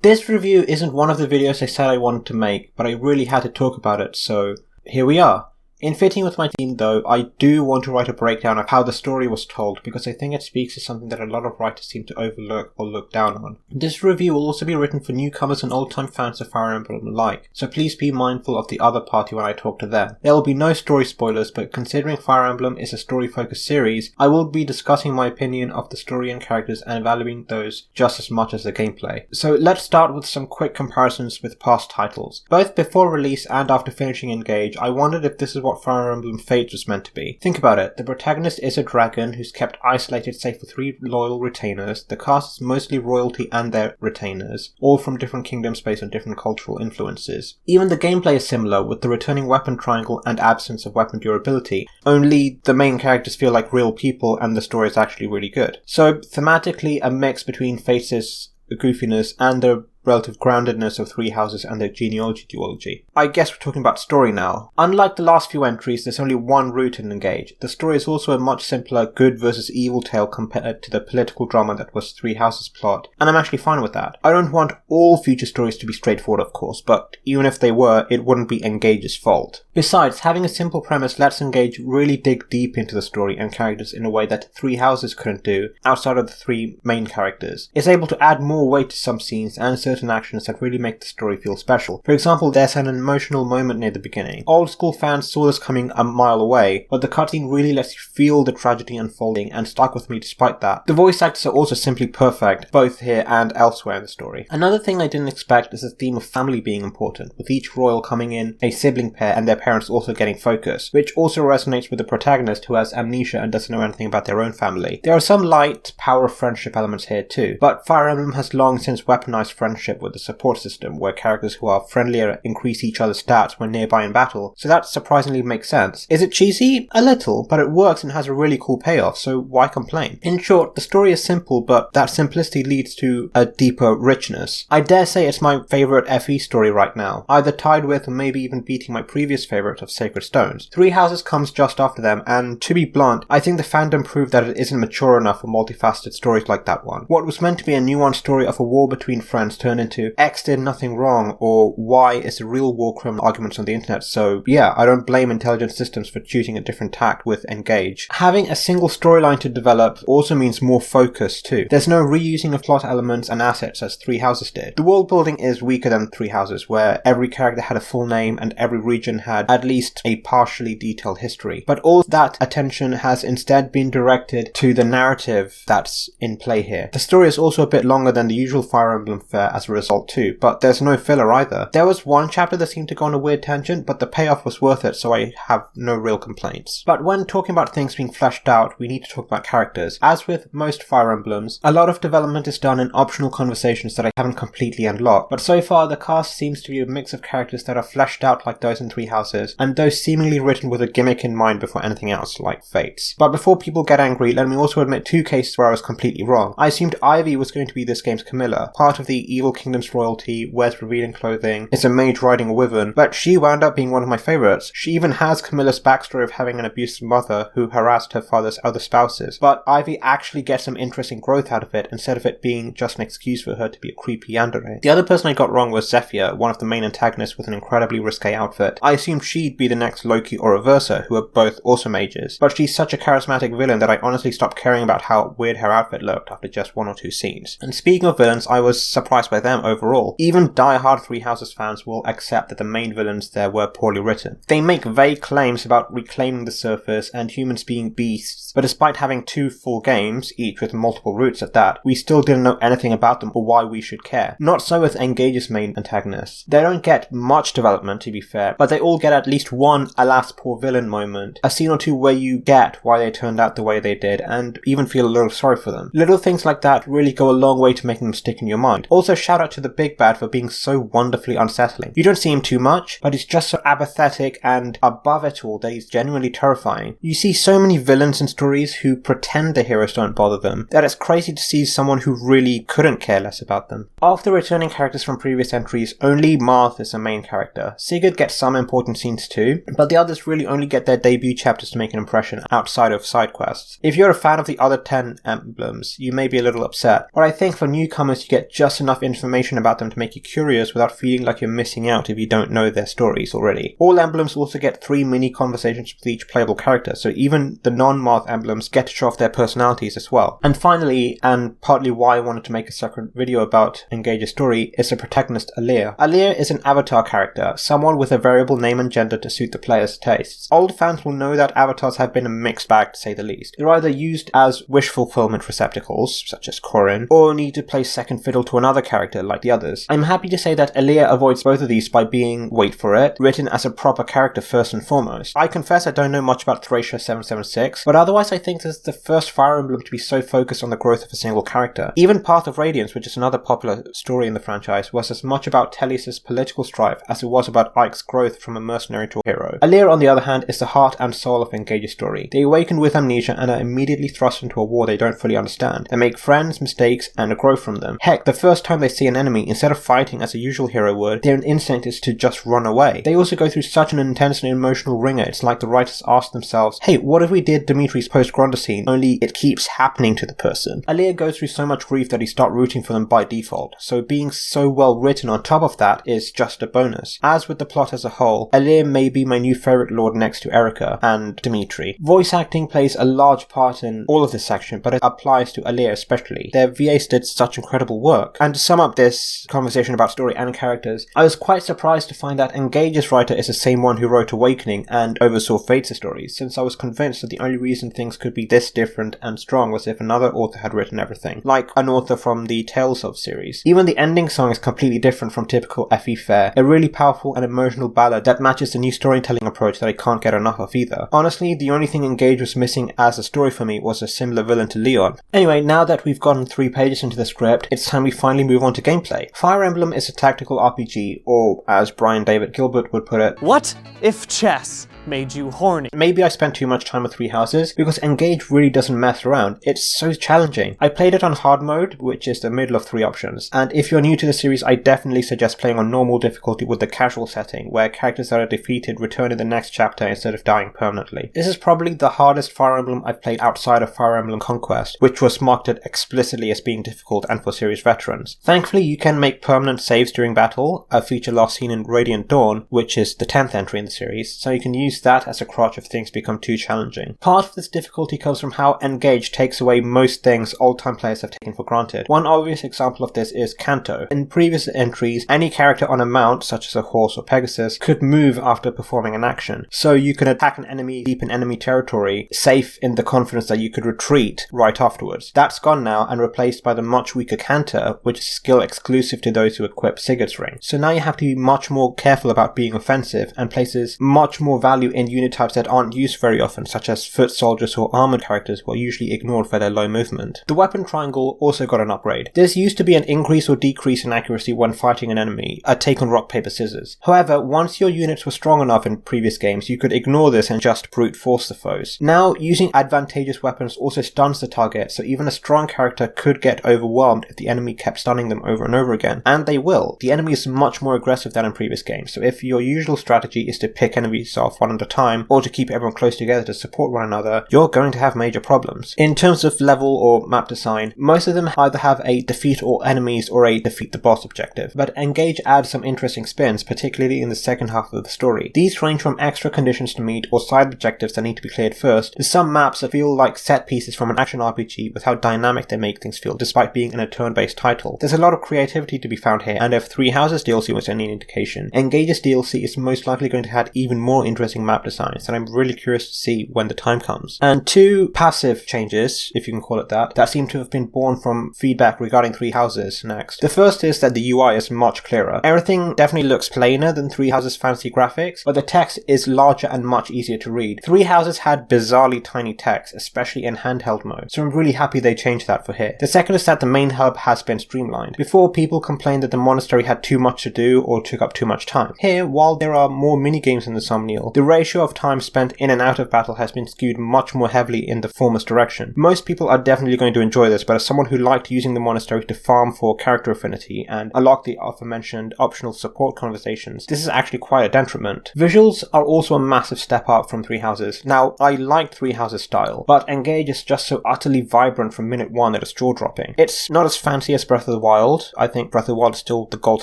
This review isn't one of the videos I said I wanted to make, but I really had to talk about it, so here we are. In fitting with my theme though, I do want to write a breakdown of how the story was told because I think it speaks to something that a lot of writers seem to overlook or look down on. This review will also be written for newcomers and old-time fans of Fire Emblem alike, so please be mindful of the other party when I talk to them. There will be no story spoilers, but considering Fire Emblem is a story-focused series, I will be discussing my opinion of the story and characters and valuing those just as much as the gameplay. So let's start with some quick comparisons with past titles. Both before release and after finishing Engage, I wondered if this is what Fire Emblem Fates was meant to be. Think about it, the protagonist is a dragon who's kept isolated save for 3 loyal retainers, the cast is mostly royalty and their retainers, all from different kingdoms based on different cultural influences. Even the gameplay is similar, with the returning weapon triangle and absence of weapon durability, only the main characters feel like real people and the story is actually really good. So thematically a mix between Fates' goofiness and the relative groundedness of Three Houses and their genealogy duology. I guess we're talking about story now. Unlike the last few entries, there's only one route in Engage. The story is also a much simpler good versus evil tale compared to the political drama that was Three Houses' plot, and I'm actually fine with that. I don't want all future stories to be straightforward, of course, but even if they were, it wouldn't be Engage's fault. Besides, having a simple premise lets Engage really dig deep into the story and characters in a way that Three Houses couldn't do, outside of the 3 main characters. It's able to add more weight to some scenes and certain actions that really make the story feel special. For example, there's an emotional moment near the beginning. Old school fans saw this coming a mile away, but the cutscene really lets you feel the tragedy unfolding and stuck with me despite that. The voice actors are also simply perfect, both here and elsewhere in the story. Another thing I didn't expect is the theme of family being important, with each royal coming in a sibling pair and their parents also getting focus, which also resonates with the protagonist who has amnesia and doesn't know anything about their own family. There are some light power of friendship elements here too, but Fire Emblem has long since weaponized friendship with the support system where characters who are friendlier increase each other's stats when nearby in battle, so that surprisingly makes sense. Is it cheesy? A little, but it works and has a really cool payoff, so why complain? In short, the story is simple, but that simplicity leads to a deeper richness. I dare say it's my favourite FE story right now, either tied with or maybe even beating my previous favourite of Sacred Stones. Three Houses comes just after them, and to be blunt, I think the fandom proved that it isn't mature enough for multifaceted stories like that one. What was meant to be a nuanced story of a war between friends turned into X did nothing wrong or Y is a real war criminal arguments on the internet, so yeah, I don't blame intelligent systems for choosing a different tact with Engage. Having a single storyline to develop also means more focus too. There's no reusing of plot elements and assets as Three Houses did. The world building is weaker than Three Houses, where every character had a full name and every region had at least a partially detailed history. But all that attention has instead been directed to the narrative that's in play here. The story is also a bit longer than the usual Fire Emblem fare as a result too, but there's no filler either. There was one chapter that seemed to go on a weird tangent, but the payoff was worth it, so I have no real complaints. But when talking about things being fleshed out, we need to talk about characters. As with most Fire Emblems, a lot of development is done in optional conversations that I haven't completely unlocked, but so far the cast seems to be a mix of characters that are fleshed out like those in Three Houses, and those seemingly written with a gimmick in mind before anything else, like Fates. But before people get angry, let me also admit 2 cases where I was completely wrong. I assumed Ivy was going to be this game's Camilla, part of the Evil Kingdom's royalty, wears revealing clothing, is a mage riding a wyvern, but she wound up being one of my favourites. She even has Camilla's backstory of having an abusive mother who harassed her father's other spouses, but Ivy actually gets some interesting growth out of it instead of it being just an excuse for her to be a creepy yandere. The other person I got wrong was Zephyr, one of the main antagonists with an incredibly risque outfit. I assumed she'd be the next Loki or Aversa, who are both also mages, but she's such a charismatic villain that I honestly stopped caring about how weird her outfit looked after just 1 or 2 scenes. And speaking of villains, I was surprised by them overall. Even die-hard Three Houses fans will accept that the main villains there were poorly written. They make vague claims about reclaiming the surface and humans being beasts, but despite having 2 full games, each with multiple routes at that, we still didn't know anything about them or why we should care. Not so with Engage's main antagonists. They don't get much development, to be fair, but they all get at least one alas poor villain moment, a scene or 2 where you get why they turned out the way they did and even feel a little sorry for them. Little things like that really go a long way to making them stick in your mind. Also, shout out to the big bad for being so wonderfully unsettling. You don't see him too much, but he's just so apathetic and above it all that he's genuinely terrifying. You see so many villains in stories who pretend the heroes don't bother them, that it's crazy to see someone who really couldn't care less about them. Of the returning characters from previous entries, only Marth is a main character. Sigurd gets some important scenes too, but the others really only get their debut chapters to make an impression outside of side quests. If you're a fan of the other 10 emblems, you may be a little upset, but I think for newcomers you get just enough information about them to make you curious without feeling like you're missing out if you don't know their stories already. All emblems also get 3 mini conversations with each playable character, so even the non-Marth emblems get to show off their personalities as well. And finally, and partly why I wanted to make a separate video about Engage's story, is the protagonist Alir. Alir is an avatar character, someone with a variable name and gender to suit the player's tastes. Old fans will know that avatars have been a mixed bag to say the least. They're either used as wish fulfillment receptacles, such as Corrin, or need to play second fiddle to another character like the others. I'm happy to say that Alir avoids both of these by being, wait for it, written as a proper character first and foremost. I confess I don't know much about Thracia 776, but otherwise I think this is the first Fire Emblem to be so focused on the growth of a single character. Even Path of Radiance, which is another popular story in the franchise, was as much about Tellius' political strife as it was about Ike's growth from a mercenary to a hero. Alir, on the other hand, is the heart and soul of Engage's story. They awaken with amnesia and are immediately thrust into a war they don't fully understand. They make friends, mistakes, and grow from them. Heck, the first time they see an enemy, instead of fighting as a usual hero would, their instinct is to just run away. They also go through such an intense and emotional ringer, it's like the writers ask themselves, hey, what if we did Dimitri's post-Gronder scene, only it keeps happening to the person? Alir goes through so much grief that he starts rooting for them by default, so being so well written on top of that is just a bonus. As with the plot as a whole, Alir may be my new favourite lord next to Erika and Dimitri. Voice acting plays a large part in all of this section, but it applies to Alir especially. Their VAs did such incredible work. And to sum up this conversation about story and characters, I was quite surprised to find that Engage's writer is the same one who wrote Awakening and oversaw Fates' stories, since I was convinced that the only reason things could be this different and strong was if another author had written everything, like an author from the Tales of series. Even the ending song is completely different from typical FE fare, a really powerful and emotional ballad that matches the new storytelling approach that I can't get enough of either. Honestly, the only thing Engage was missing as a story for me was a similar villain to Leon. Anyway, now that we've gotten 3 pages into the script, it's time we finally move on to gameplay. Fire Emblem is a tactical RPG, or as Brian David Gilbert would put it, what if chess made you horny? Maybe I spent too much time with Three Houses, because Engage really doesn't mess around. It's so challenging. I played it on hard mode, which is the middle of 3 options, and if you're new to the series, I definitely suggest playing on normal difficulty with the casual setting, where characters that are defeated return in the next chapter instead of dying permanently. This is probably the hardest Fire Emblem I've played outside of Fire Emblem Conquest, which was marketed explicitly as being difficult and for series veterans. Thankfully, you can make permanent saves during battle, a feature last seen in Radiant Dawn, which is the 10th entry in the series, so you can use that as a crutch if things become too challenging. Part of this difficulty comes from how Engage takes away most things old-time players have taken for granted. One obvious example of this is Kanto. In previous entries, any character on a mount, such as a horse or Pegasus, could move after performing an action, so you can attack an enemy deep in enemy territory, safe in the confidence that you could retreat right afterwards. That's gone now and replaced by the much weaker Canter, which is a skill exclusive to those who equip Sigurd's Ring. So now you have to be much more careful about being offensive, and places much more value in unit types that aren't used very often, such as foot soldiers or armored characters who are usually ignored for their low movement. The weapon triangle also got an upgrade. This used to be an increase or decrease in accuracy when fighting an enemy, a take on rock paper scissors. However, once your units were strong enough in previous games, you could ignore this and just brute force the foes. Now, using advantageous weapons also stuns the target, so even a strong character could get overwhelmed if the enemy kept stunning them over and over again, and they will. The enemy is much more aggressive than in previous games, so if your usual strategy is to pick enemies off one at a time, or to keep everyone close together to support one another, you're going to have major problems. In terms of level or map design, most of them either have a defeat all enemies or a defeat the boss objective, but Engage adds some interesting spins, particularly in the second half of the story. These range from extra conditions to meet or side objectives that need to be cleared first, to some maps that feel like set pieces from an action RPG with how dynamic they make things feel despite being in a turn-based title. There's a lot of creativity to be found here, and if Three Houses DLC was any indication, Engage's DLC is most likely going to have even more interesting map designs, and I'm really curious to see when the time comes. And 2 passive changes, if you can call it that seem to have been born from feedback regarding Three Houses next. The first is that the UI is much clearer. Everything definitely looks plainer than Three Houses' fancy graphics, but the text is larger and much easier to read. Three Houses had bizarrely tiny text, especially in handheld mode, so I'm really happy they changed that for here. The second is that the main hub has been streamlined. Before, people complained that the monastery had too much to do or took up too much time. Here, while there are more minigames in the Somniel, the ratio of time spent in and out of battle has been skewed much more heavily in the former's direction. Most people are definitely going to enjoy this, but as someone who liked using the monastery to farm for character affinity and unlock the aforementioned optional support conversations, this is actually quite a detriment. Visuals are also a massive step up from Three Houses. Now, I liked Three Houses' style, but Engage is just so utterly vibrant from minute one that it's jaw-dropping. It's not as fancy as Breath of the Wild. I think Breath of the Wild is still the gold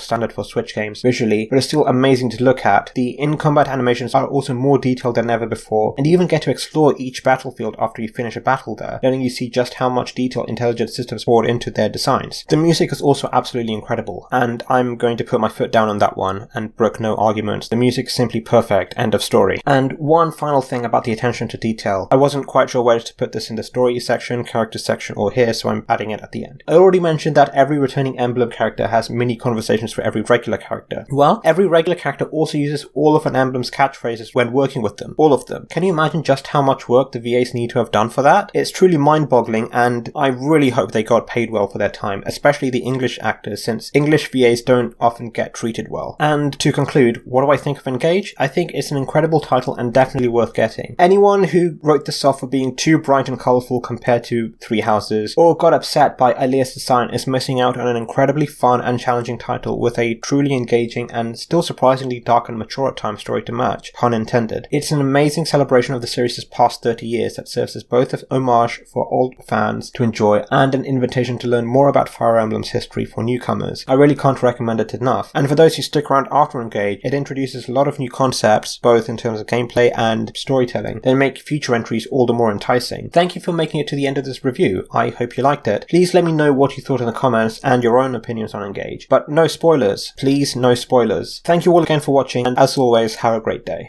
standard for Switch games visually, but it's still amazing to look at. The in-combat animations are also more detailed than ever before, and you even get to explore each battlefield after you finish a battle there, letting you see just how much detail intelligent systems poured into their designs. The music is also absolutely incredible, and I'm going to put my foot down on that one and brook no arguments. The music is simply perfect, end of story. And one final thing about the attention to detail. I wasn't quite sure whether to put this in the story section, character section, or here, so I'm adding it at the end. I already mentioned that every returning Emblem character has mini conversations for every regular character. Well, every regular character also uses all of an Emblem's catchphrases when working with them. All of them. Can you imagine just how much work the VAs need to have done for that? It's truly mind-boggling, and I really hope they got paid well for their time, especially the English actors, since English VAs don't often get treated well. And to conclude, what do I think of Engage? I think it's an incredible title and definitely worth getting. Anyone who wrote this off for being too bright and colourful compared to Three Houses, or got upset by Alias design, is missing out on an incredibly fun and challenging title with a truly engaging and still surprisingly dark and mature at times story to match, pun intended. It's an amazing celebration of the series' past 30 years that serves as both an homage for old fans to enjoy and an invitation to learn more about Fire Emblem's history for newcomers. I really can't recommend it enough. And for those who stick around after Engage, it introduces a lot of new concepts, both in terms of gameplay and storytelling, that make future entries all the more enticing. Thank you for making it to the end of this review. I hope you liked it. Please let me know what you thought in the comments and your own opinions on Engage. But no spoilers. Please, no spoilers. Thank you all again for watching, and as always, have a great day.